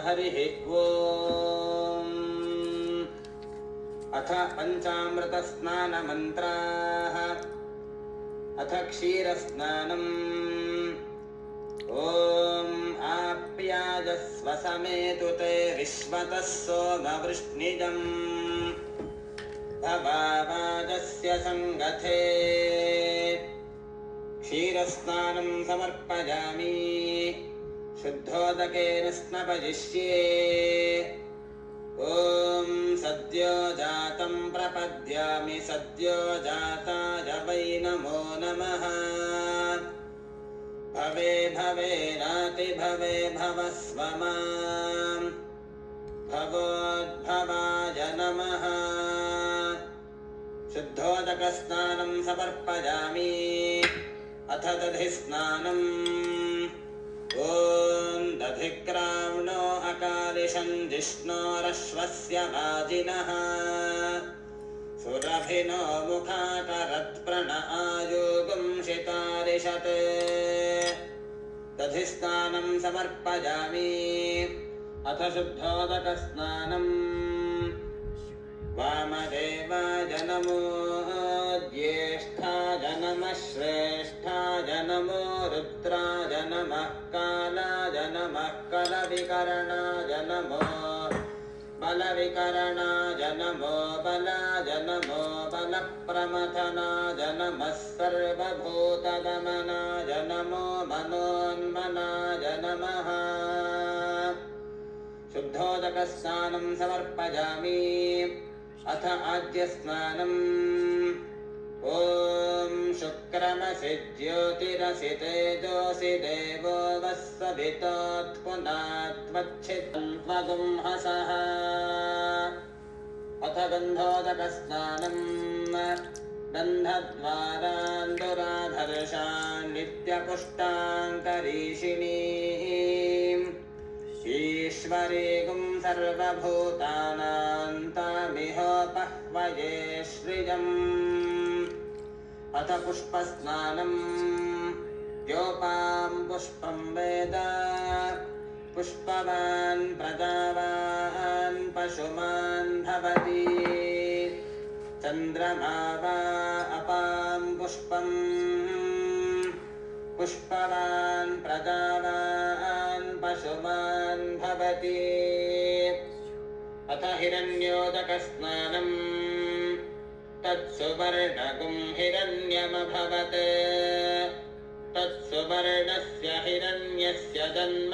हरिः ओम्। अथ पञ्चामृतस्नानमन्त्राः। अथ क्षीरस्नानम्। ॐ आप्याजस्व समेतु ते विश्वतः सोमवृष्णिजम् भवावाजस्य सङ्गथे। क्षीरस्नानं समर्पयामि शुद्धोदकेन स्नपयिष्ये। ॐ सद्यो जातं प्रपद्यामि सद्यो जाताय वै नमो नमः। भवे भवे नाति भवे भवस्व माम् भवोद्भवाय नमः। शुद्धोदकस्नानं समर्पयामि। अथ दधिस्नानम्। ॐ दधिक्राम्णो अकालिशं जिष्णोरश्वस्य वाजिनः सुरभिनो मुखाकरत्प्रण आयोगं शितारिषत्। दधिस्नानं समर्पयामि। अथ शुद्धोदकस्नानम्। वामदेवाय नमो ज्येष्ठाय नमः श्रेष्ठाय नमो रुद्राय नमः कालाय नमः कलविकरणाय नमो बलविकरणाय नमो बलाय नमो बलप्रमथनाय नमः सर्वभूतगमनाय नमो मनोन्मनाय नमः। शुद्धोदकस्नानं समर्पयामि। अथ आद्यस्नानम्। ॐ शुक्रमसि ज्योतिरसि तेजोऽसि देवो वः सवितोत्पुनात्वच्छितं त्वगुंहसः। अथ गन्धोदकस्नानम्। गन्धद्वारान्दुराधर्षान् नित्यपुष्टाङ्करीषिणीम् ईश्वरीगुं सर्वभूतानां तामिहोपह्वये श्रियम्। अथ पुष्पस्नानम्। योपां पुष्पं वेद पुष्पवान् प्रजावान् पशुमान् भवति। चन्द्रमा वा अपां पुष्पम् पुष्पवान् प्रजावान् पशुमान् भवति। अथ हिरण्योदकस्नानम्। तत्सुवर्णगुं हिरण्यमभवत्। तत्सुवर्णस्य हिरण्यस्य जन्म